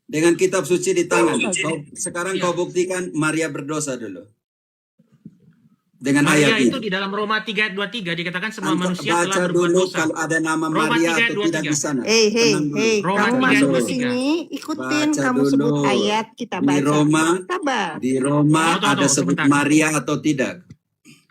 Dengan kitab suci di tangan. Sekarang kau buktikan Maria berdosa dulu. Dengan Maria ayat itu ini. di dalam Roma 3:23 dikatakan semua manusia Baca telah berbuat dulu dosa. kalau ada nama Roma Maria 3:23. atau tidak di sana. Roma Kamu 3:23. masuk sini, ikutin, Baca kamu dulu. sebut ayat, kita baca. Di Roma ada sebut sebentar. Maria atau tidak?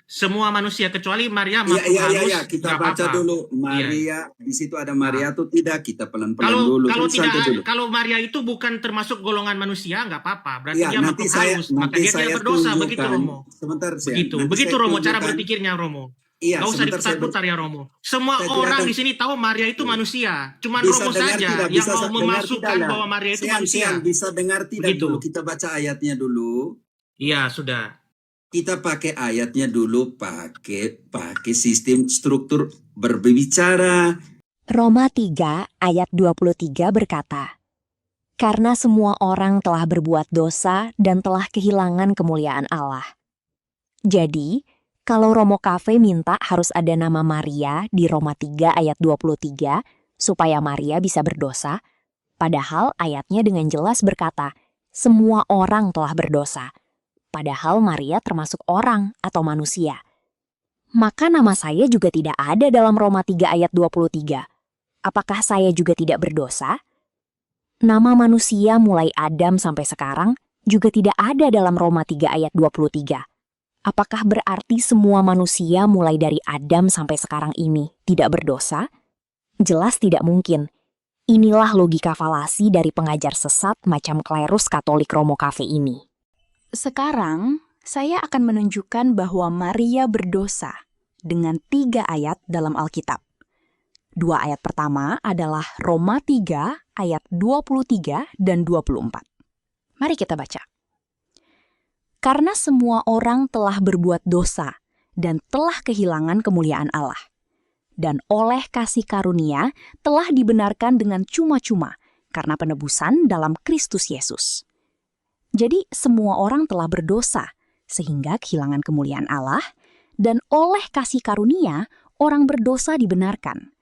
Semua manusia kecuali Maria masuk harus. Iya. Kita nggak baca apa-apa. dulu Maria. Di situ ada Maria atau tidak? Kita pelan-pelan dulu. Kalau Santai tidak, dulu. kalau Maria itu bukan termasuk golongan manusia, nggak apa-apa. Berarti Iya, dia nanti makhluk saya halus, maka dia tidak berdosa. Begitu Romo. Sebentar saya. Begitu Romo cara berpikirnya Romo. Iya, Gak usah diputar-putar ya Romo. Semua saya orang curahkan. di sini tahu Maria itu manusia. Cuman Bisa Romo dengar saja tidak? yang Bisa mau dengar memasukkan tidak? bahwa Maria itu Sian, manusia. bisa dengar tidak Begitu. dulu? Kita baca ayatnya dulu. Iya, sudah. Kita pakai ayatnya dulu, pakai sistem struktur berbicara. Roma 3 ayat 23 berkata, "Karena semua orang telah berbuat dosa dan telah kehilangan kemuliaan Allah." Jadi, kalau Romo Cafe minta harus ada nama Maria di Roma 3 ayat 23 supaya Maria bisa berdosa, padahal ayatnya dengan jelas berkata, semua orang telah berdosa. Padahal Maria termasuk orang atau manusia. Maka nama saya juga tidak ada dalam Roma 3 ayat 23. Apakah saya juga tidak berdosa? Nama manusia mulai Adam sampai sekarang juga tidak ada dalam Roma 3 ayat 23. Apakah berarti semua manusia mulai dari Adam sampai sekarang ini tidak berdosa? Jelas tidak mungkin. Inilah logika falasi dari pengajar sesat macam klerus Katolik Romo Cafe ini. Sekarang, saya akan menunjukkan bahwa Maria berdosa dengan 3 ayat dalam Alkitab. 2 ayat pertama adalah Roma 3 ayat 23 dan 24. Mari kita baca. Karena semua orang telah berbuat dosa dan telah kehilangan kemuliaan Allah. Dan oleh kasih karunia telah dibenarkan dengan cuma-cuma karena penebusan dalam Kristus Yesus. Jadi semua orang telah berdosa sehingga kehilangan kemuliaan Allah, dan oleh kasih karunia orang berdosa dibenarkan.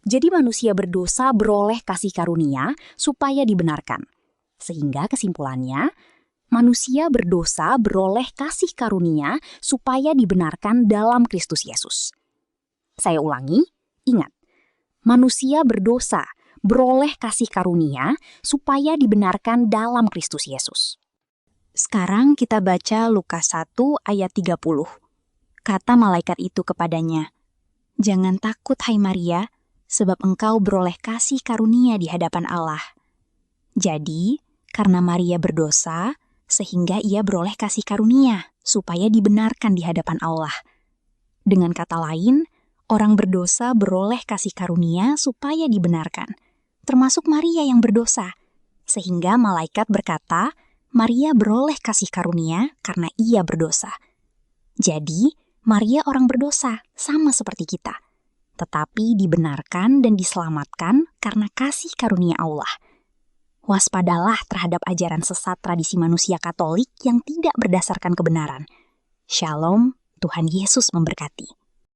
Jadi manusia berdosa beroleh kasih karunia supaya dibenarkan. Sehingga kesimpulannya, manusia berdosa beroleh kasih karunia supaya dibenarkan dalam Kristus Yesus. Saya ulangi, ingat, manusia berdosa beroleh kasih karunia supaya dibenarkan dalam Kristus Yesus. Sekarang kita baca Lukas 1 ayat 30. Kata malaikat itu kepadanya, "Jangan takut hai Maria, sebab engkau beroleh kasih karunia di hadapan Allah." Jadi, karena Maria berdosa, sehingga ia beroleh kasih karunia supaya dibenarkan di hadapan Allah. Dengan kata lain, orang berdosa beroleh kasih karunia supaya dibenarkan, termasuk Maria yang berdosa. Sehingga malaikat berkata, Maria beroleh kasih karunia karena ia berdosa. Jadi, Maria orang berdosa, sama seperti kita. Tetapi dibenarkan dan diselamatkan karena kasih karunia Allah. Waspadalah terhadap ajaran sesat tradisi manusia Katolik yang tidak berdasarkan kebenaran. Shalom, Tuhan Yesus memberkati.